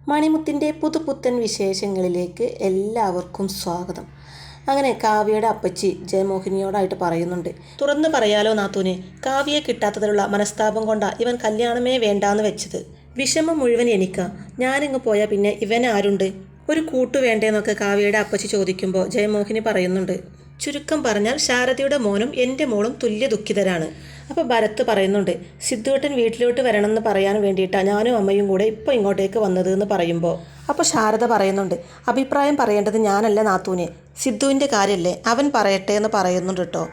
മണിമുത്തിൻ്റെ പുതുപുത്തൻ വിശേഷങ്ങളിലേക്ക് എല്ലാവർക്കും സ്വാഗതം. അങ്ങനെ കാവ്യയുടെ അപ്പച്ചി ജയമോഹിനിയോടായിട്ട് പറയുന്നുണ്ട്, തുറന്നു പറയാലോ നാത്തൂനെ, കാവ്യയെ കിട്ടാത്തതിലുള്ള മനസ്താപം കൊണ്ടാ ഇവൻ കല്യാണമേ വേണ്ടാന്ന് വെച്ചത്. വിഷമം മുഴുവൻ എനിക്കാ. ഞാനിങ്ങ് പോയാൽ പിന്നെ ഇവൻ ആരുണ്ട്? ഒരു കൂട്ടു വേണ്ടേന്നൊക്കെ കാവ്യയുടെ അപ്പച്ചി ചോദിക്കുമ്പോൾ ജയമോഹിനി പറയുന്നുണ്ട്, ചുരുക്കം പറഞ്ഞാൽ ശാരദയുടെ മോനും എൻ്റെ മോളും തുല്യ ദുഃഖിതരാണ്. അപ്പോൾ ഭരത് പറയുന്നുണ്ട്, സിദ്ധുവേട്ടൻ വീട്ടിലോട്ട് വരണമെന്ന് പറയാൻ വേണ്ടിയിട്ടാണ് ഞാനും അമ്മയും കൂടെ ഇപ്പോൾ ഇങ്ങോട്ടേക്ക് വന്നത് എന്ന് പറയുമ്പോൾ അപ്പോൾ ശാരദ പറയുന്നുണ്ട്, അഭിപ്രായം പറയേണ്ടത് ഞാനല്ല നാത്തൂനെ, സിദ്ധുവിൻ്റെ കാര്യമല്ലേ, അവൻ പറയട്ടെ എന്ന് പറയുന്നുണ്ട് കേട്ടോ.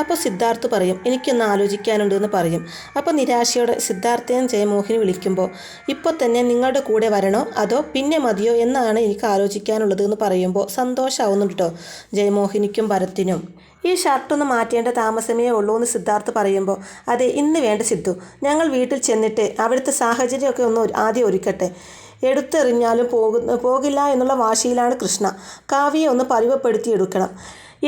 അപ്പോൾ സിദ്ധാർത്ഥ് പറയും, എനിക്കൊന്ന് ആലോചിക്കാനുണ്ട് എന്ന് പറയും. അപ്പോൾ നിരാശയോടെ സിദ്ധാർത്ഥയും ജയമോഹിനി വിളിക്കുമ്പോൾ ഇപ്പോൾ തന്നെ നിങ്ങളുടെ കൂടെ വരണോ അതോ പിന്നെ മതിയോ എന്നാണ് എനിക്ക് ആലോചിക്കാനുള്ളത് എന്ന് പറയുമ്പോൾ സന്തോഷമാവുന്നുണ്ട് കേട്ടോ ജയമോഹിനിക്കും ഭരത്തിനും. ഈ ഷർട്ടൊന്ന് മാറ്റേണ്ട താമസമേ ഉള്ളൂ എന്ന് സിദ്ധാർത്ഥ് പറയുമ്പോൾ, അതെ ഇന്ന് വേണ്ട സിദ്ധു, ഞങ്ങൾ വീട്ടിൽ ചെന്നിട്ട് അവിടുത്തെ സാഹചര്യമൊക്കെ ഒന്ന് ആദ്യം ഒരുക്കട്ടെ. എടുത്തെറിഞ്ഞാലും പോകില്ല എന്നുള്ള വാശിയിലാണ് കൃഷ്ണ. കാവ്യയെ ഒന്ന് പരുവപ്പെടുത്തിയെടുക്കണം,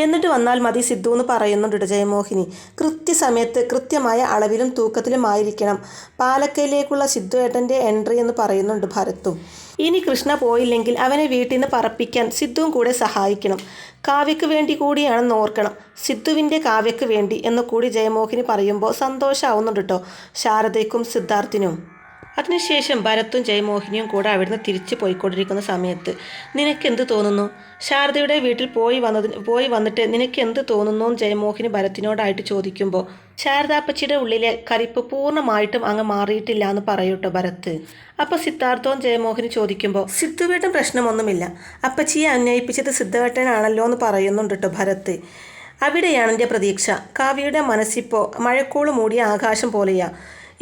എന്നിട്ട് വന്നാൽ മതി സിദ്ധു എന്ന് പറയുന്നുണ്ട് ജയമോഹിനി. കൃത്യസമയത്ത് കൃത്യമായ അളവിലും തൂക്കത്തിലും ആയിരിക്കണം പാലക്കയിലേക്കുള്ള സിദ്ധുവേട്ടൻ്റെ എൻട്രി എന്ന് പറയുന്നുണ്ട് ഭരത്തും. ഇനി കൃഷ്ണ പോയില്ലെങ്കിൽ അവനെ വീട്ടിൽ നിന്ന് പറപ്പിക്കാൻ സിദ്ധുവും കൂടെ സഹായിക്കണം. കാവ്യക്ക് വേണ്ടി കൂടിയാണെന്ന് ഓർക്കണം, സിദ്ധുവിൻ്റെ കാവ്യക്ക് വേണ്ടി എന്ന് കൂടി ജയമോഹിനി പറയുമ്പോൾ സന്തോഷമാവുന്നുണ്ട് കേട്ടോ ശാരദയ്ക്കും സിദ്ധാർത്ഥിനും. അതിനുശേഷം ഭരത്തും ജയമോഹിനിയും കൂടെ അവിടുന്ന് തിരിച്ചു പോയിക്കൊണ്ടിരിക്കുന്ന സമയത്ത്, നിനക്കെന്ത് തോന്നുന്നു, ശാരദയുടെ വീട്ടിൽ പോയി വന്നിട്ട് നിനക്ക് എന്ത് തോന്നുന്നു എന്ന് ജയമോഹിനി ഭരത്തിനോടായിട്ട് ചോദിക്കുമ്പോൾ, ശാരദാപ്പച്ചിയുടെ ഉള്ളിലെ കരിപ്പ് പൂർണ്ണമായിട്ടും അങ്ങ് മാറിയിട്ടില്ല എന്ന് പറയൂട്ടോ ഭരത്ത്. അപ്പോൾ സിദ്ധാർത്ഥവും ജയമോഹിനി ചോദിക്കുമ്പോൾ, സിദ്ധുവേട്ടൻ പ്രശ്നമൊന്നുമില്ല, അപ്പച്ചിയെ അന്വയിപ്പിച്ചത് സിദ്ധവേട്ടനാണല്ലോ എന്ന് പറയുന്നുണ്ട് കേട്ടോ ഭരത്ത്. അവിടെയാണ് എൻ്റെ പ്രതീക്ഷ. കാവ്യയുടെ മനസ്സിപ്പോൾ മഴക്കോള് മൂടിയ ആകാശം പോലെയാ.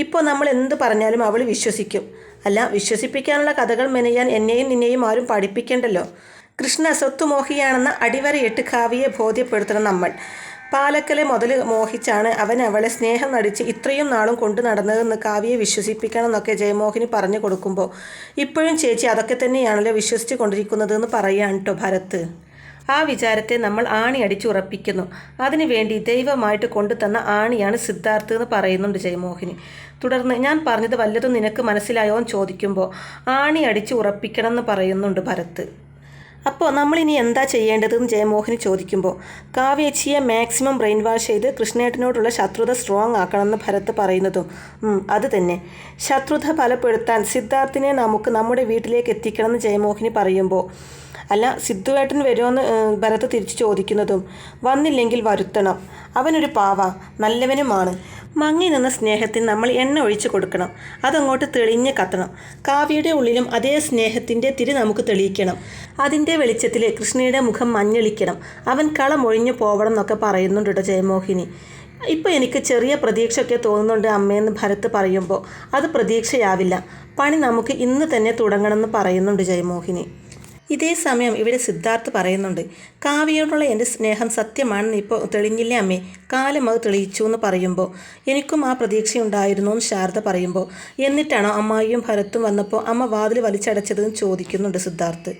ഇപ്പോൾ നമ്മൾ എന്ത് പറഞ്ഞാലും അവൾ വിശ്വസിക്കും. അല്ല, വിശ്വസിപ്പിക്കാനുള്ള കഥകൾ മെനയാൻ എന്നെയും നിന്നെയും ആരും പഠിപ്പിക്കേണ്ടല്ലോ. കൃഷ്ണ സ്വത്തുമോഹിയാണെന്ന അടിവരയിട്ട് കാവ്യയെ ബോധ്യപ്പെടുത്തണം നമ്മൾ. പാലക്കലെ മുതൽ മോഹിച്ചാണ് അവൻ അവളെ സ്നേഹം നടിച്ച് ഇത്രയും നാളും കൊണ്ടു നടന്നതെന്ന് കാവ്യയെ വിശ്വസിപ്പിക്കണം എന്നൊക്കെ ജയമോഹിനി പറഞ്ഞു കൊടുക്കുമ്പോൾ, ഇപ്പോഴും ചേച്ചി അതൊക്കെ തന്നെയാണല്ലോ വിശ്വസിച്ച് കൊണ്ടിരിക്കുന്നതെന്ന് പറയുകയാണ് കേട്ടോ ഭരത്ത്. ആ വിചാരത്തെ നമ്മൾ ആണി അടിച്ച് ഉറപ്പിക്കുന്നു. അതിനുവേണ്ടി ദൈവമായിട്ട് കൊണ്ടുതന്ന ആണിയാണ് സിദ്ധാർത്ഥ് എന്ന് പറയുന്നുണ്ട് ജയമോഹിനി. തുടർന്ന്, ഞാൻ പറഞ്ഞത് വല്ലതും നിനക്ക് മനസ്സിലായോ എന്ന് ചോദിക്കുമ്പോൾ, ആണി അടിച്ച് ഉറപ്പിക്കണം എന്ന് പറയുന്നുണ്ട് ഭരത്ത്. അപ്പോൾ നമ്മളിനി എന്താ ചെയ്യേണ്ടതെന്ന് ജയമോഹിനി ചോദിക്കുമ്പോൾ, കാവ്യേച്ചിയെ മാക്സിമം ബ്രെയിൻ വാഷ് ചെയ്ത് കൃഷ്ണേട്ടനോടുള്ള ശത്രുത സ്ട്രോങ് ആക്കണമെന്ന് ഭരത് പറയുന്നതും, അത് തന്നെ, ശത്രുത ഫലപ്പെടുത്താൻ സിദ്ധാർത്ഥിനെ നമുക്ക് നമ്മുടെ വീട്ടിലേക്ക് എത്തിക്കണമെന്ന് ജയമോഹിനി പറയുമ്പോൾ, അല്ല സിദ്ധുവേട്ടൻ വരുമെന്ന് ഭരത് തിരിച്ചു ചോദിക്കുന്നതും, വന്നില്ലെങ്കിൽ വരുത്തണം, അവനൊരു പാവ നല്ലവനുമാണ്. മങ്ങി നിന്ന സ്നേഹത്തിന് നമ്മൾ എണ്ണ ഒഴിച്ചു കൊടുക്കണം, അതങ്ങോട്ട് തെളിഞ്ഞ് കത്തണം. കാവ്യയുടെ ഉള്ളിലും അതേ സ്നേഹത്തിൻ്റെ തിരി നമുക്ക് തെളിയിക്കണം. അതിൻ്റെ വെളിച്ചത്തിൽ കൃഷ്ണയുടെ മുഖം മഞ്ഞളിക്കണം, അവൻ കളമൊഴിഞ്ഞു പോവണം എന്നൊക്കെ പറയുന്നുണ്ട് കേട്ടോ ജയമോഹിനി. ഇപ്പോൾ എനിക്ക് ചെറിയ പ്രതീക്ഷയൊക്കെ തോന്നുന്നുണ്ട് അമ്മയെന്ന് ഭരത് പറയുമ്പോൾ, അത് പ്രതീക്ഷയാവില്ല, പണി നമുക്ക് ഇന്ന് തന്നെ തുടങ്ങണമെന്ന് പറയുന്നുണ്ട് ജയമോഹിനി. ഇതേ സമയം ഇവിടെ സിദ്ധാർത്ഥ് പറയുന്നുണ്ട്, കാവ്യയോടുള്ള എൻ്റെ സ്നേഹം സത്യമാണെന്ന് ഇപ്പോൾ തെളിഞ്ഞില്ലേ അമ്മേ, കാലം അത് തെളിയിച്ചു എന്ന് പറയുമ്പോൾ, എനിക്കും ആ പ്രതീക്ഷയുണ്ടായിരുന്നു എന്ന് ശാരദ പറയുമ്പോൾ, എന്നിട്ടാണോ അമ്മായിയും ഭരത്തും വന്നപ്പോൾ അമ്മ വാതിൽ വലിച്ചടച്ചതെന്ന് ചോദിക്കുന്നുണ്ട് സിദ്ധാർത്ഥ്.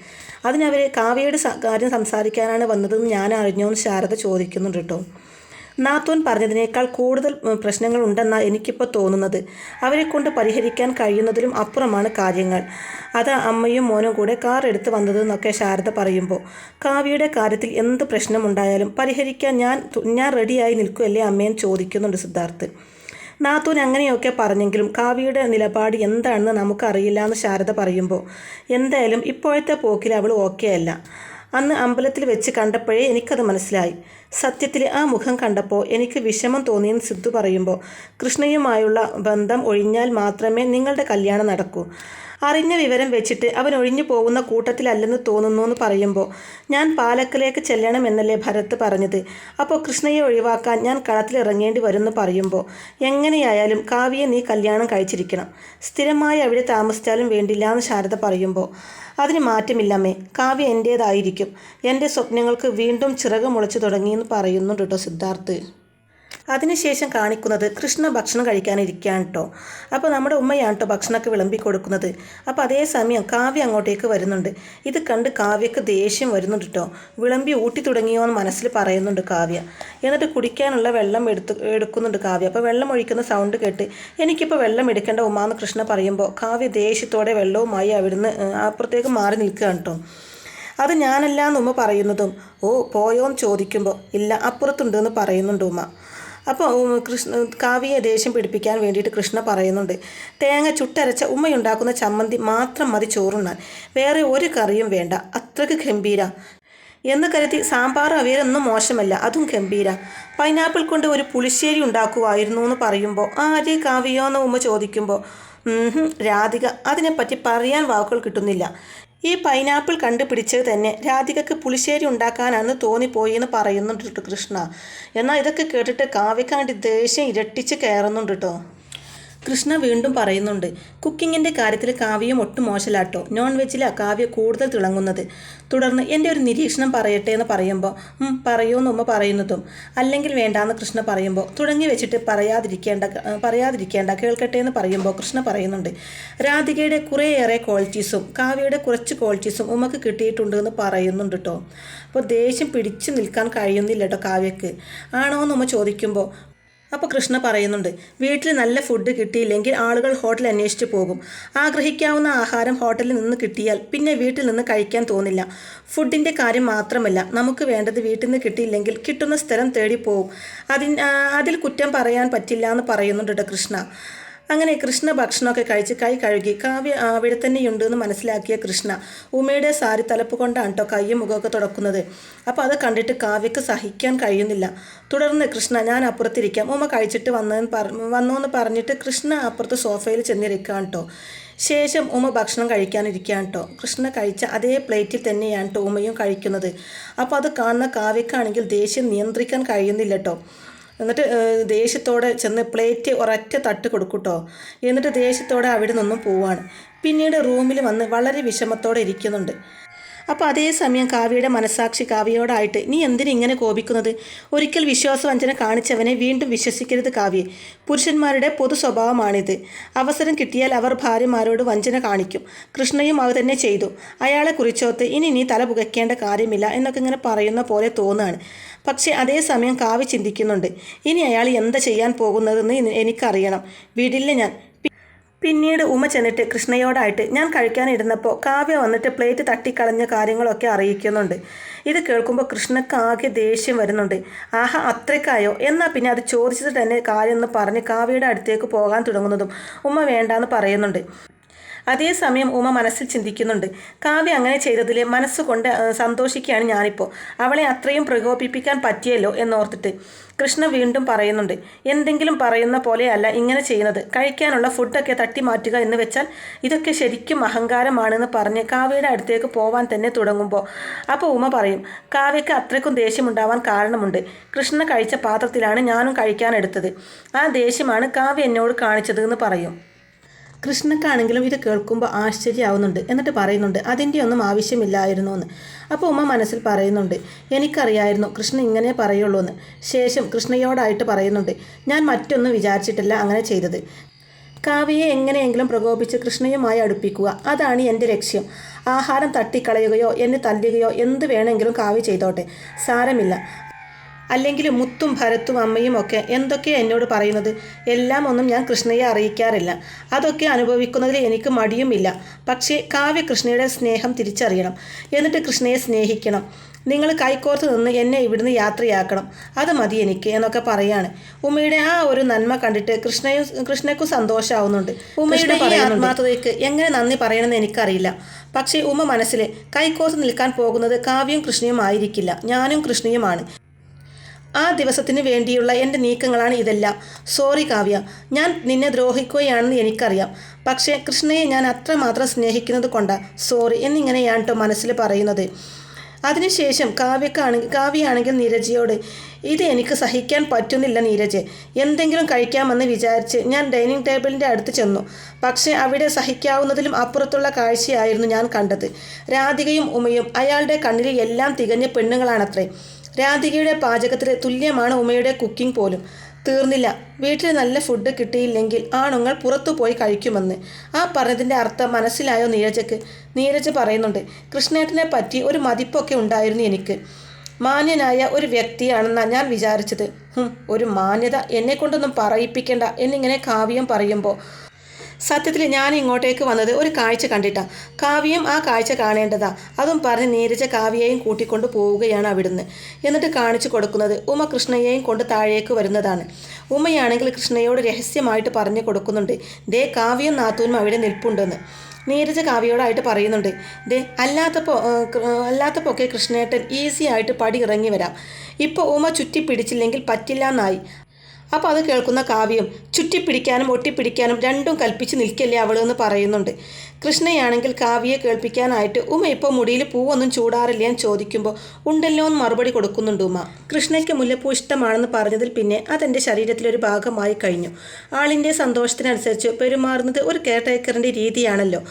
അതിനവർ കാവ്യയുടെ കാര്യം സംസാരിക്കാനാണ് വന്നതെന്ന് ഞാൻ അറിഞ്ഞോ എന്ന് ശാരദ ചോദിക്കുന്നുണ്ട് കേട്ടോ. നാത്തൂൻ പറഞ്ഞതിനേക്കാൾ കൂടുതൽ പ്രശ്നങ്ങൾ ഉണ്ടെന്നാണ് എനിക്കിപ്പോൾ തോന്നുന്നത്. അവരെ കൊണ്ട് പരിഹരിക്കാൻ കഴിയുന്നതിലും അപ്പുറമാണ് കാര്യങ്ങൾ. അതാ അമ്മയും മോനും കൂടെ കാർ എടുത്ത് വന്നതെന്നൊക്കെ ശാരദ പറയുമ്പോൾ, കാവ്യയുടെ കാര്യത്തിൽ എന്ത് പ്രശ്നമുണ്ടായാലും പരിഹരിക്കാൻ ഞാൻ റെഡിയായി നിൽക്കുമല്ലേ അമ്മയെന്ന് ചോദിക്കുന്നുണ്ട് സിദ്ധാർത്ഥ്. നാത്തൂൻ അങ്ങനെയൊക്കെ പറഞ്ഞെങ്കിലും കാവ്യയുടെ നിലപാട് എന്താണെന്ന് നമുക്കറിയില്ല എന്ന് ശാരദ പറയുമ്പോൾ, എന്തായാലും ഇപ്പോഴത്തെ പോക്കിൽ അവൾ ഓക്കെ അല്ല. അന്ന് അമ്പലത്തിൽ വെച്ച് കണ്ടപ്പോഴേ എനിക്കത് മനസ്സിലായി. സത്യത്തിൽ ആ മുഖം കണ്ടപ്പോൾ എനിക്ക് വിഷമം തോന്നിയെന്ന് സിദ്ധു പറയുമ്പോൾ, കൃഷ്ണയുമായുള്ള ബന്ധം ഒഴിഞ്ഞാൽ മാത്രമേ നിങ്ങളുടെ കല്യാണം നടക്കൂ. അറിഞ്ഞ വിവരം വെച്ചിട്ട് അവൻ ഒഴിഞ്ഞു പോകുന്ന കൂട്ടത്തിലല്ലെന്ന് തോന്നുന്നു എന്ന് പറയുമ്പോൾ, ഞാൻ പാലക്കലേക്ക് ചെല്ലണമെന്നല്ലേ ഭരത് പറഞ്ഞത്, അപ്പോൾ കൃഷ്ണയെ ഒഴിവാക്കാൻ ഞാൻ കളത്തിലിറങ്ങേണ്ടി വരുമെന്ന് പറയുമ്പോൾ, എങ്ങനെയായാലും കാവ്യയെ നീ കല്യാണം കഴിച്ചിരിക്കണം, സ്ഥിരമായി അവിടെ താമസിച്ചാലും വേണ്ടില്ല എന്ന് ശാരദ പറയുമ്പോൾ, അതിന് മാറ്റമില്ലമ്മേ, കാവ്യ എൻ്റേതായിരിക്കും, എൻ്റെ സ്വപ്നങ്ങൾക്ക് വീണ്ടും ചിറക് മുളച്ചു തുടങ്ങിയെന്ന് പറയുന്നുണ്ട് കേട്ടോ സിദ്ധാർത്ഥ്. അതിനുശേഷം കാണിക്കുന്നത് കൃഷ്ണ ഭക്ഷണം കഴിക്കാനിരിക്കുകയാണ് കേട്ടോ. അപ്പോൾ നമ്മുടെ ഉമ്മയാണ് കേട്ടോ ഭക്ഷണമൊക്കെ വിളമ്പി കൊടുക്കുന്നത്. അപ്പോൾ അതേസമയം കാവ്യ അങ്ങോട്ടേക്ക് വരുന്നുണ്ട്. ഇത് കണ്ട് കാവ്യക്ക് ദേഷ്യം വരുന്നുണ്ട് കേട്ടോ. വിളമ്പി ഊട്ടി തുടങ്ങിയോ എന്ന് മനസ്സിൽ പറയുന്നുണ്ട് കാവ്യ. എന്നിട്ട് കുടിക്കാനുള്ള വെള്ളം എടുക്കുന്നുണ്ട് കാവ്യ. അപ്പോൾ വെള്ളം ഒഴിക്കുന്ന സൗണ്ട് കേട്ട് എനിക്കിപ്പോൾ വെള്ളം എടുക്കേണ്ട ഉമ്മാന്ന് കൃഷ്ണ പറയുമ്പോൾ കാവ്യ ദേഷ്യത്തോടെ വെള്ളവുമായി അവിടുന്ന് അപ്പുറത്തേക്ക് മാറി നിൽക്കുകയാണ് കേട്ടോ. അത് ഞാനല്ല എന്ന് ഉമ്മ പറയുന്നതും ഓ പോയോന്ന് ചോദിക്കുമ്പോൾ ഇല്ല അപ്പുറത്തുണ്ട് എന്ന് പറയുന്നുണ്ട് ഉമ്മ. അപ്പോൾ കാവ്യയെ ദേഷ്യം പിടിപ്പിക്കാൻ വേണ്ടിയിട്ട് കൃഷ്ണ പറയുന്നുണ്ട് തേങ്ങ ചുട്ടരച്ച ഉമ്മയുണ്ടാക്കുന്ന ചമ്മന്തി മാത്രം മതി ചോറുണ്ണാൻ, വേറെ ഒരു കറിയും വേണ്ട, അത്രയ്ക്ക് ഗംഭീര എന്ന് കരുതി സാമ്പാർ അവിയലൊന്നും മോശമല്ല, അതും ഗംഭീര. പൈനാപ്പിൾ കൊണ്ട് ഒരു പുളിശ്ശേരി ഉണ്ടാക്കുമായിരുന്നു എന്ന് പറയുമ്പോൾ ആര് കാവ്യോ എന്ന് ഉമ്മ ചോദിക്കുമ്പോൾ രാധിക, അതിനെപ്പറ്റി പറയാൻ വാക്കുകൾ കിട്ടുന്നില്ല. ഈ പൈനാപ്പിൾ കണ്ടുപിടിച്ചത് തന്നെ രാധികക്ക് പുളിശ്ശേരി ഉണ്ടാക്കാനാണെന്ന് തോന്നിപ്പോയി എന്ന് പറയുന്നുണ്ട് കൃഷ്ണ. എന്നാൽ ഇതൊക്കെ കേട്ടിട്ട് കാവ്യക്കാണ്ടി ദേഷ്യം ഇരട്ടിച്ച് കയറുന്നുണ്ട് കേട്ടോ. കൃഷ്ണ വീണ്ടും പറയുന്നുണ്ട് കുക്കിങ്ങിൻ്റെ കാര്യത്തിൽ കാവ്യം ഒട്ടും മോശലാട്ടോ, നോൺ വെജിലാണ് കാവ്യ കൂടുതൽ തിളങ്ങുന്നത്. തുടർന്ന് എൻ്റെ ഒരു നിരീക്ഷണം പറയട്ടെ എന്ന് പറയുമ്പോൾ പറയൂന്ന് ഉമ്മ പറയുന്നതും അല്ലെങ്കിൽ വേണ്ടാന്ന് കൃഷ്ണ പറയുമ്പോൾ തുടങ്ങി വെച്ചിട്ട് പറയാതിരിക്കേണ്ട കേൾക്കട്ടെ എന്ന് പറയുമ്പോൾ കൃഷ്ണ പറയുന്നുണ്ട് രാധികയുടെ കുറേയേറെ ക്വാളിറ്റീസും കാവ്യയുടെ കുറച്ച് ക്വാളിറ്റീസും ഉമ്മക്ക് കിട്ടിയിട്ടുണ്ട് എന്ന് പറയുന്നുണ്ട് കേട്ടോ. അപ്പോൾ ദേഷ്യം പിടിച്ചു നിൽക്കാൻ കഴിയുന്നില്ല കേട്ടോ കാവ്യക്ക്. ആണോ എന്ന് ഉമ്മ ചോദിക്കുമ്പോൾ അപ്പോൾ കൃഷ്ണ പറയുന്നുണ്ട് വീട്ടിൽ നല്ല ഫുഡ് കിട്ടിയില്ലെങ്കിൽ ആളുകൾ ഹോട്ടൽ അന്വേഷിച്ച് പോകും. ആഗ്രഹിക്കാവുന്ന ആഹാരം ഹോട്ടലിൽ നിന്ന് കിട്ടിയാൽ പിന്നെ വീട്ടിൽ നിന്ന് കഴിക്കാൻ തോന്നില്ല. ഫുഡിൻ്റെ കാര്യം മാത്രമല്ല, നമുക്ക് വേണ്ടത് വീട്ടിൽ നിന്ന് കിട്ടിയില്ലെങ്കിൽ കിട്ടുന്ന സ്ഥലം തേടി പോവും. അതിൽ കുറ്റം പറയാൻ പറ്റില്ല എന്ന് പറയുന്നുണ്ട് കൃഷ്ണ. അങ്ങനെ കൃഷ്ണ ഭക്ഷണമൊക്കെ കഴിച്ച് കൈ കഴുകി കാവ്യ അവിടെ തന്നെയുണ്ട് എന്ന് മനസ്സിലാക്കിയ കൃഷ്ണ ഉമ്മയുടെ സാരി തലപ്പ് കൊണ്ടാണ് കേട്ടോ കയ്യും മുഖമൊക്കെ തുടക്കുന്നത്. അപ്പോൾ അത് കണ്ടിട്ട് കാവ്യക്ക് സഹിക്കാൻ കഴിയുന്നില്ല. തുടർന്ന് കൃഷ്ണ ഞാൻ അപ്പുറത്തിരിക്കാം, ഉമ്മ കഴിച്ചിട്ട് വന്നു എന്ന് പറഞ്ഞിട്ട് കൃഷ്ണ അപ്പുറത്ത് സോഫയിൽ ചെന്നിരിക്കുകയാണ് കേട്ടോ. ശേഷം ഉമ്മ ഭക്ഷണം കഴിക്കാനിരിക്കുകയാണ് കേട്ടോ. കൃഷ്ണ കഴിച്ച അതേ പ്ലേറ്റിൽ തന്നെയാണ് കേട്ടോ ഉമ്മയും കഴിക്കുന്നത്. അപ്പോൾ അത് കാണുന്ന കാവ്യക്കാണെങ്കിൽ ദേഷ്യം നിയന്ത്രിക്കാൻ കഴിയുന്നില്ല കേട്ടോ. എന്നിട്ട് ദേഷ്യത്തോടെ ചെന്ന് പ്ലേറ്റ് ഒരൊറ്റ തട്ട് കൊടുക്കൂട്ടോ. എന്നിട്ട് ദേഷ്യത്തോടെ അവിടെ നിന്നും പോവാണ്. പിന്നീട് റൂമിൽ വന്ന് വളരെ വിഷമത്തോടെ ഇരിക്കുന്നുണ്ട്. അപ്പോൾ അതേസമയം കാവ്യയുടെ മനസാക്ഷി കാവ്യയോടായിട്ട് നീ എന്തിനിങ്ങനെ കോപിക്കുന്നത്? ഒരിക്കൽ വിശ്വാസവഞ്ചന കാണിച്ചവനെ വീണ്ടും വിശ്വസിക്കരുത് കാവ്യെ. പുരുഷന്മാരുടെ പൊതു സ്വഭാവമാണിത്. അവസരം കിട്ടിയാൽ അവർ ഭാര്യമാരോട് വഞ്ചന കാണിക്കും. കൃഷ്ണയും അത് തന്നെ ചെയ്തു. അയാളെ കുറിച്ചോത്ത് ഇനി നീ തല പുകയ്ക്കേണ്ട കാര്യമില്ല എന്നൊക്കെ ഇങ്ങനെ പറയുന്ന പോലെ തോന്നുകയാണ്. പക്ഷേ അതേസമയം കാവ്യ ചിന്തിക്കുന്നുണ്ട് ഇനി അയാൾ എന്താ ചെയ്യാൻ പോകുന്നതെന്ന് എനിക്കറിയണം, വിടില്ല ഞാൻ. പിന്നീട് ഉമ്മ ചെന്നിട്ട് കൃഷ്ണയോടായിട്ട് ഞാൻ കഴിക്കാനിരുന്നപ്പോൾ കാവ്യ വന്നിട്ട് പ്ലേറ്റ് തട്ടിക്കളഞ്ഞ കാര്യങ്ങളൊക്കെ അറിയിക്കുന്നുണ്ട്. ഇത് കേൾക്കുമ്പോൾ കൃഷ്ണക്ക് ആകെ ദേഷ്യം വരുന്നുണ്ട്. ആഹാ അത്രയ്ക്കായോ, എന്നാൽ പിന്നെ അത് ചോദിച്ചിട്ട് തന്നെ കാര്യം എന്ന് പറഞ്ഞ് കാവ്യയുടെ അടുത്തേക്ക് പോകാൻ തുടങ്ങുന്നതും ഉമ്മ വേണ്ടാന്ന് പറയുന്നുണ്ട്. അതേസമയം ഉമ്മ മനസ്സിൽ ചിന്തിക്കുന്നുണ്ട് കാവ്യ അങ്ങനെ ചെയ്തതിൽ മനസ്സുകൊണ്ട് സന്തോഷിക്കുകയാണ് ഞാനിപ്പോൾ, അവളെ അത്രയും പ്രകോപിപ്പിക്കാൻ പറ്റിയല്ലോ എന്നോർത്തിട്ട്. കൃഷ്ണ വീണ്ടും പറയുന്നുണ്ട് എന്തെങ്കിലും പറയുന്ന പോലെയല്ല ഇങ്ങനെ ചെയ്യുന്നത്, കഴിക്കാനുള്ള ഫുഡൊക്കെ തട്ടിമാറ്റുക എന്ന് വെച്ചാൽ ഇതൊക്കെ ശരിക്കും അഹങ്കാരമാണെന്ന് പറഞ്ഞ് കാവ്യയുടെ അടുത്തേക്ക് പോവാൻ തന്നെ തുടങ്ങുമ്പോൾ അപ്പോൾ ഉമ്മ പറയും കാവ്യക്ക് അത്രയ്ക്കും ദേഷ്യമുണ്ടാവാൻ കാരണമുണ്ട്. കൃഷ്ണ കഴിച്ച പാത്രത്തിലാണ് ഞാനും കഴിക്കാനെടുത്തത്, ആ ദേഷ്യമാണ് കാവ്യ എന്നോട് കാണിച്ചത് എന്ന് പറയും. കൃഷ്ണക്കാണെങ്കിലും ഇത് കേൾക്കുമ്പോൾ ആശ്ചര്യമാവുന്നുണ്ട്. എന്നിട്ട് പറയുന്നുണ്ട് അതിൻ്റെ ഒന്നും ആവശ്യമില്ലായിരുന്നു എന്ന്. അപ്പോൾ ഉമ്മ മനസ്സിൽ പറയുന്നുണ്ട് എനിക്കറിയായിരുന്നു കൃഷ്ണ ഇങ്ങനെ പറയുള്ളൂ എന്ന്. ശേഷം കൃഷ്ണയോടായിട്ട് പറയുന്നുണ്ട് ഞാൻ മറ്റൊന്നും വിചാരിച്ചിട്ടില്ല അങ്ങനെ ചെയ്തത്. കാവ്യയെ എങ്ങനെയെങ്കിലും പ്രകോപിച്ച് കൃഷ്ണയുമായി അടുപ്പിക്കുക, അതാണ് എൻ്റെ ലക്ഷ്യം. ആഹാരം തട്ടിക്കളയുകയോ എന്നെ തല്ലുകയോ എന്ത് വേണമെങ്കിലും കാവ്യ ചെയ്തോട്ടെ, സാരമില്ല. അല്ലെങ്കിൽ മുത്തും ഭരത്തും അമ്മയും ഒക്കെ എന്തൊക്കെയാണ് എന്നോട് പറയുന്നത്, എല്ലാം ഒന്നും ഞാൻ കൃഷ്ണയെ അറിയിക്കാറില്ല. അതൊക്കെ അനുഭവിക്കുന്നതിൽ എനിക്ക് മടിയുമില്ല. പക്ഷേ കാവ്യ കൃഷ്ണയുടെ സ്നേഹം തിരിച്ചറിയണം, എന്നിട്ട് കൃഷ്ണയെ സ്നേഹിക്കണം. നിങ്ങൾ കൈകോർത്ത് നിന്ന് എന്നെ ഇവിടുന്ന് യാത്രയാക്കണം, അത് മതി എനിക്ക് എന്നൊക്കെ പറയാണ്. ഉമ്മയുടെ ആ ഒരു നന്മ കണ്ടിട്ട് കൃഷ്ണയ്ക്കും സന്തോഷമാവുന്നുണ്ട്. ഉമ്മയുടെ ആത്മാർത്ഥതയ്ക്ക് എങ്ങനെ നന്ദി പറയണമെന്ന് എനിക്കറിയില്ല. പക്ഷേ ഉമ്മ മനസ്സിൽ കൈകോർത്ത് നിൽക്കാൻ പോകുന്നത് കാവ്യയും കൃഷ്ണയും ആയിരിക്കില്ല, ഞാനും കൃഷ്ണയുമാണ്. ആ ദിവസത്തിന് വേണ്ടിയുള്ള എൻ്റെ നീക്കങ്ങളാണ് ഇതെല്ലാം. സോറി കാവ്യ, ഞാൻ നിന്നെ ദ്രോഹിക്കുകയാണെന്ന് എനിക്കറിയാം. പക്ഷേ കൃഷ്ണയെ ഞാൻ അത്രമാത്രം സ്നേഹിക്കുന്നത് കൊണ്ടാണ് സോറി എന്നിങ്ങനെയാണ് കേട്ടോ മനസ്സിൽ പറയുന്നത്. അതിനുശേഷം കാവ്യയാണെങ്കിൽ നീരജയോട് ഇത് എനിക്ക് സഹിക്കാൻ പറ്റുന്നില്ല നീരജ്, എന്തെങ്കിലും കഴിക്കാമെന്ന് വിചാരിച്ച് ഞാൻ ഡൈനിങ് ടേബിളിൻ്റെ അടുത്ത് ചെന്നു. പക്ഷേ അവിടെ സഹിക്കാവുന്നതിലും അപ്പുറത്തുള്ള കാഴ്ചയായിരുന്നു ഞാൻ കണ്ടത്. രാധികയും ഉമയും അയാളുടെ കണ്ണിൽ എല്ലാം തികഞ്ഞ പെണ്ണുങ്ങളാണത്രേ. രാധികയുടെ പാചകത്തിൽ തുല്യമാണ് ഉമയുടെ കുക്കിംഗ് പോലും. തീർന്നില്ല. വീട്ടിൽ നല്ല ഫുഡ് കിട്ടിയില്ലെങ്കിൽ ആണുങ്ങൾ പുറത്തു പോയി കഴിക്കുമെന്ന്. ആ പറഞ്ഞതിൻ്റെ അർത്ഥം മനസ്സിലായോ നീരജയ്ക്ക്? നീരജ് പറയുന്നുണ്ട്, കൃഷ്ണേട്ടനെ പറ്റി ഒരു മതിപ്പൊക്കെ ഉണ്ടായിരുന്നു എനിക്ക്. മാന്യനായ ഒരു വ്യക്തിയാണെന്നാണ് ഞാൻ വിചാരിച്ചത്. ഒരു മാന്യത എന്നെ കൊണ്ടൊന്നും പറയിപ്പിക്കേണ്ട എന്നിങ്ങനെ കാവ്യം പറയുമ്പോൾ സത്യത്തിൽ ഞാൻ ഇങ്ങോട്ടേക്ക് വന്നത് ഒരു കാഴ്ച കണ്ടിട്ടാ. കാവ്യം ആ കാഴ്ച കാണേണ്ടതാ. അതും പറഞ്ഞ് നീരജ കാവ്യയെയും കൂട്ടിക്കൊണ്ട് പോവുകയാണ് അവിടുന്ന്. എന്നിട്ട് കാണിച്ചു കൊടുക്കുന്നത് ഉമ കൃഷ്ണയെയും കൊണ്ട് താഴേക്ക് വരുന്നതാണ്. ഉമയാണെങ്കിൽ കൃഷ്ണയോട് രഹസ്യമായിട്ട് പറഞ്ഞു കൊടുക്കുന്നുണ്ട്, ദേ കാവ്യം നാത്തൂനും അവിടെ നിൽപ്പുണ്ടെന്ന്. നീരജ കാവ്യയോടായിട്ട് പറയുന്നുണ്ട്, ദേ അല്ലാത്തപ്പോൾ ഒക്കെ കൃഷ്ണേട്ടൻ ഈസി ആയിട്ട് പടി ഇറങ്ങി വരാം. ഇപ്പോൾ ഉമ ചുറ്റിപ്പിടിച്ചില്ലെങ്കിൽ പറ്റില്ല എന്നായി. അപ്പോൾ അത് കേൾക്കുന്ന കാവ്യം ചുറ്റിപ്പിടിക്കാനും ഒട്ടിപ്പിടിക്കാനും രണ്ടും കൽപ്പിച്ച് നിൽക്കല്ലേ അവളെന്ന് പറയുന്നുണ്ട്. കൃഷ്ണയാണെങ്കിൽ കാവ്യയെ കേൾപ്പിക്കാനായിട്ട് ഉമ ഇപ്പോൾ മുടിയിൽ പൂവൊന്നും ചൂടാറില്ല എന്ന് ചോദിക്കുമ്പോൾ ഉണ്ടല്ലോ എന്ന് മറുപടി കൊടുക്കുന്നുണ്ട് ഉമ. കൃഷ്ണയ്ക്ക് മുല്ലപ്പൂ ഇഷ്ടമാണെന്ന് പറഞ്ഞതിൽ പിന്നെ അതെൻ്റെ ശരീരത്തിലൊരു ഭാഗമായി കഴിഞ്ഞു. ആളിൻ്റെ സന്തോഷത്തിനനുസരിച്ച് പെരുമാറുന്നത് ഒരു കെയർ ടേക്കറിൻ്റെ രീതിയാണല്ലോ.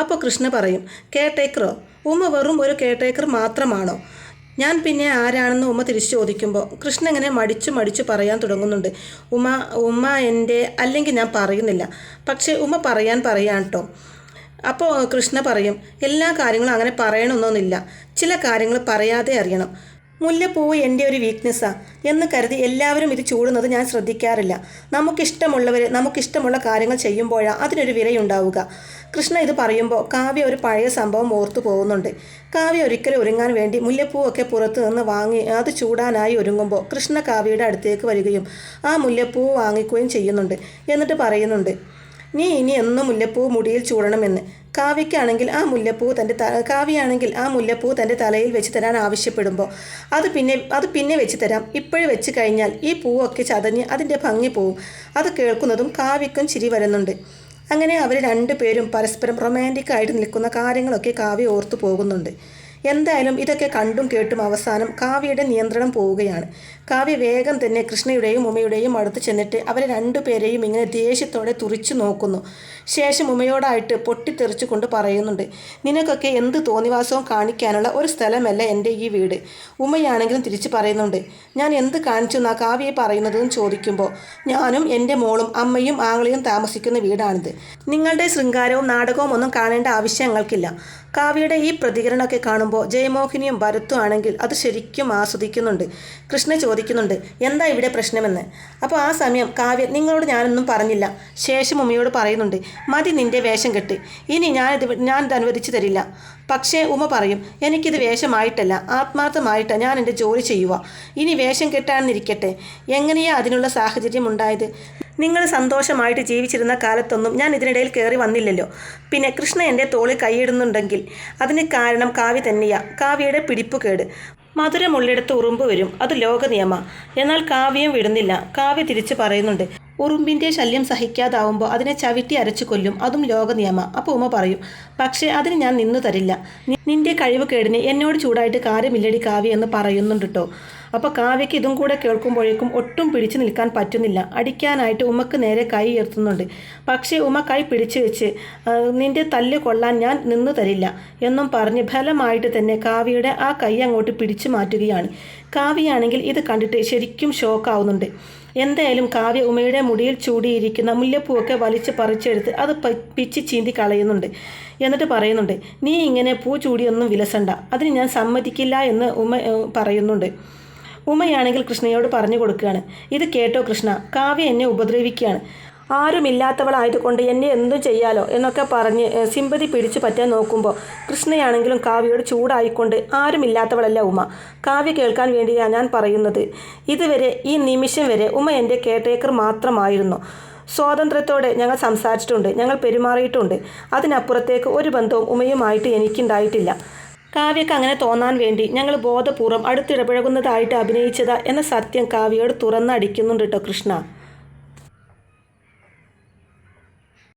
അപ്പോൾ കൃഷ്ണ പറയും, കെയർ ടേക്കറോ? ഉമ വെറും ഒരു കെയർ ടേക്കർ മാത്രമാണോ? ഞാൻ പിന്നെ ആരാണെന്ന് ഉമ തിരിച്ചു ചോദിക്കുമ്പോൾ കൃഷ്ണ ഇങ്ങനെ മടിച്ചു പറയാൻ തുടങ്ങുന്നുണ്ട്. ഉമ എൻ്റെ, അല്ലെങ്കിൽ ഞാൻ പറയുന്നില്ല, പക്ഷേ ഉമ പറയാൻ കേട്ടോ. അപ്പോൾ കൃഷ്ണ പറയും, എല്ലാ കാര്യങ്ങളും അങ്ങനെ പറയണമെന്നൊന്നുമില്ല, ചില കാര്യങ്ങൾ പറയാതെ അറിയണം. മുല്ലപ്പൂവ് എൻ്റെ ഒരു വീക്ക്നെസ്സാണ് എന്ന് കരുതി എല്ലാവരും ഇത് ചൂടുന്നത് ഞാൻ ശ്രദ്ധിക്കാറില്ല. നമുക്കിഷ്ടമുള്ള കാര്യങ്ങൾ ചെയ്യുമ്പോഴാണ് അതിനൊരു വിലയുണ്ടാവുക. കൃഷ്ണ ഇത് പറയുമ്പോൾ കാവ്യ ഒരു പഴയ സംഭവം ഓർത്തു പോകുന്നുണ്ട്. കാവ്യ ഒരിക്കലും ഒരുങ്ങാൻ വേണ്ടി മുല്ലപ്പൂവൊക്കെ പുറത്തു നിന്ന് വാങ്ങി അത് ചൂടാനായി ഒരുങ്ങുമ്പോൾ കൃഷ്ണ കാവ്യയുടെ അടുത്തേക്ക് വരികയും ആ മുല്ലപ്പൂവ് വാങ്ങിക്കുകയും ചെയ്യുന്നുണ്ട്. എന്നിട്ട് പറയുന്നുണ്ട്, നീ ഇനി എന്നും മുല്ലപ്പൂവ് മുടിയിൽ ചൂടണമെന്ന്. കാവ്യയാണെങ്കിൽ ആ മുല്ലപ്പൂ തൻ്റെ തലയിൽ വെച്ച് തരാൻ ആവശ്യപ്പെടുമ്പോൾ അത് പിന്നെ വെച്ച് തരാം, ഇപ്പോഴും വെച്ച് കഴിഞ്ഞാൽ ഈ പൂവൊക്കെ ചതഞ്ഞ് അതിൻ്റെ ഭംഗി പോവും. അത് കേൾക്കുന്നതും കാവ്യക്കും ചിരി വരുന്നുണ്ട്. അങ്ങനെ അവർ രണ്ടുപേരും പരസ്പരം റൊമാൻറ്റിക്കായിട്ട് നിൽക്കുന്ന കാര്യങ്ങളൊക്കെ കാവ്യ ഓർത്തു പോകുന്നുണ്ട്. എന്തായാലും ഇതൊക്കെ കണ്ടും കേട്ടും അവസാനം കാവ്യയുടെ നിയന്ത്രണം പോവുകയാണ്. കാവ്യ വേഗം തന്നെ കൃഷ്ണയുടെയും ഉമയുടെയും അടുത്ത് ചെന്നിട്ട് അവരെ രണ്ടുപേരെയും ഇങ്ങനെ ദേഷ്യത്തോടെ തുറിച്ചു നോക്കുന്നു. ശേഷം ഉമയോടായിട്ട് പൊട്ടിത്തെറിച്ചു കൊണ്ട് പറയുന്നുണ്ട്, നിനക്കൊക്കെ എന്ത് തോന്നിവാസവും കാണിക്കാനുള്ള ഒരു സ്ഥലമല്ല എൻ്റെ ഈ വീട്. ഉമയാണെങ്കിലും തിരിച്ചു പറയുന്നുണ്ട്, ഞാൻ എന്ത് കാണിച്ചു എന്നാ കാവ്യയെ പറയുന്നതെന്ന് ചോദിക്കുമ്പോൾ, ഞാനും എൻ്റെ മോളും അമ്മയും ആങ്ങളെയും താമസിക്കുന്ന വീടാണിത്. നിങ്ങളുടെ ശൃംഗാരവും നാടകവും ഒന്നും കാണേണ്ട ആവശ്യം ഞങ്ങൾക്കില്ല. കാവ്യയുടെ ഈ പ്രതികരണമൊക്കെ കാണുമ്പോൾ ജയമോഹിനിയും ഭരത്തും ആണെങ്കിൽ അത് ശരിക്കും ആസ്വദിക്കുന്നുണ്ട്. കൃഷ്ണ ചോദിക്കുന്നുണ്ട്, എന്താ ഇവിടെ പ്രശ്നമെന്ന്. അപ്പോൾ ആ സമയം കാവ്യ, നിങ്ങളോട് ഞാനൊന്നും പറഞ്ഞില്ല. ശേഷം ഉമയോട് പറയുന്നുണ്ട്, മതി നിൻ്റെ വേഷം കെട്ട്, ഇനി ഞാനിത് അനുവദിച്ചു തരില്ല. പക്ഷേ ഉമ പറയും, എനിക്കിത് വേഷമായിട്ടല്ല, ആത്മാർത്ഥമായിട്ടാണ് ഞാൻ എൻ്റെ ജോലി ചെയ്യുക. ഇനി വേഷം കെട്ടാണെന്നിരിക്കട്ടെ, എങ്ങനെയാ അതിനുള്ള സാഹചര്യം ഉണ്ടായത്? നിങ്ങൾ സന്തോഷമായിട്ട് ജീവിച്ചിരുന്ന കാലത്തൊന്നും ഞാൻ ഇതിനിടയിൽ കയറി വന്നില്ലല്ലോ. പിന്നെ കൃഷ്ണ എൻ്റെ തോളിൽ കൈയിടുന്നുണ്ടെങ്കിൽ അതിന് കാരണം കാവ്യ തന്നെയാണ്. കാവ്യയുടെ പിടിപ്പുകേട്. മധുരമുള്ളിടത്ത് ഉറുമ്പ് വരും, അത് ലോക നിയമ. എന്നാൽ കാവ്യം വിടുന്നില്ല. കാവ്യ തിരിച്ചു പറയുന്നുണ്ട്, ഉറുമ്പിൻ്റെ ശല്യം സഹിക്കാതാവുമ്പോൾ അതിനെ ചവിട്ടി അരച്ചു കൊല്ലും, അതും ലോക നിയമ. അപ്പോൾ ഉമ പറയും, പക്ഷേ അതിന് ഞാൻ നിന്നു തരില്ല. നിൻ്റെ കഴിവ് കേടിന് എന്നോട് ചൂടായിട്ട് കാര്യമില്ലടി കാവ്യ എന്ന് പറയുന്നുണ്ട് കേട്ടോ. അപ്പോൾ കാവ്യയ്ക്ക് ഇതും കൂടെ കേൾക്കുമ്പോഴേക്കും ഒട്ടും പിടിച്ചു നിൽക്കാൻ പറ്റുന്നില്ല. അടിക്കാനായിട്ട് ഉമക്ക് നേരെ കൈ ഉയർത്തുന്നുണ്ട്. പക്ഷേ ഉമ കൈ പിടിച്ചു വെച്ച്, നിൻ്റെ തല്ല് കൊള്ളാൻ ഞാൻ നിന്നു തരില്ല എന്നും പറഞ്ഞ് ഫലമായിട്ട് തന്നെ കാവ്യയുടെ ആ കൈ അങ്ങോട്ട് പിടിച്ചു മാറ്റുകയാണ്. കാവ്യയാണെങ്കിൽ ഇത് കണ്ടിട്ട് ശരിക്കും ഷോക്കാവുന്നുണ്ട്. എന്തായാലും കാവ്യ ഉമയുടെ മുടിയിൽ ചൂടിയിരിക്കുന്ന മുല്ലപ്പൂവൊക്കെ വലിച്ച് പറിച്ചെടുത്ത് അത് പിച്ചി ചീന്തി കളയുന്നുണ്ട്. എന്നിട്ട് പറയുന്നുണ്ട്, നീ ഇങ്ങനെ പൂ ചൂടിയൊന്നും വിലസണ്ട, അതിന് ഞാൻ സമ്മതിക്കില്ല എന്ന് ഉമ പറയുന്നുണ്ട്. ഉമയാണെങ്കിൽ കൃഷ്ണയോട് പറഞ്ഞു കൊടുക്കുകയാണ്, ഇത് കേട്ടോ കൃഷ്ണ, കാവ്യ എന്നെ ഉപദ്രവിക്കുകയാണ്, ആരുമില്ലാത്തവളായതുകൊണ്ട് എന്നെ എന്തും ചെയ്യാലോ എന്നൊക്കെ പറഞ്ഞ് സിമ്പതി പിടിച്ചു പറ്റാൻ നോക്കുമ്പോൾ കൃഷ്ണയാണെങ്കിലും കാവ്യയോട് ചൂടായിക്കൊണ്ട്, ആരുമില്ലാത്തവളല്ല ഉമ, കാവ്യ കേൾക്കാൻ വേണ്ടിയാണ് ഞാൻ പറയുന്നത്. ഇതുവരെ, ഈ നിമിഷം വരെ ഉമ എൻ്റെ കെയർടേക്കർ മാത്രമായിരുന്നു. സ്വാതന്ത്ര്യത്തോടെ ഞങ്ങൾ സംസാരിച്ചിട്ടുണ്ട്, ഞങ്ങൾ പെരുമാറിയിട്ടുണ്ട്. അതിനപ്പുറത്തേക്ക് ഒരു ബന്ധവും ഉമയുമായിട്ട് എനിക്കുണ്ടായിട്ടില്ല. കാവ്യക്ക് അങ്ങനെ തോന്നാൻ വേണ്ടി ഞങ്ങൾ ബോധപൂർവം അടുത്തിടപഴകുന്നതായിട്ട് അഭിനയിച്ചതാ എന്ന സത്യം കാവ്യയോട് തുറന്നടിക്കുന്നുണ്ട് കേട്ടോ കൃഷ്ണ.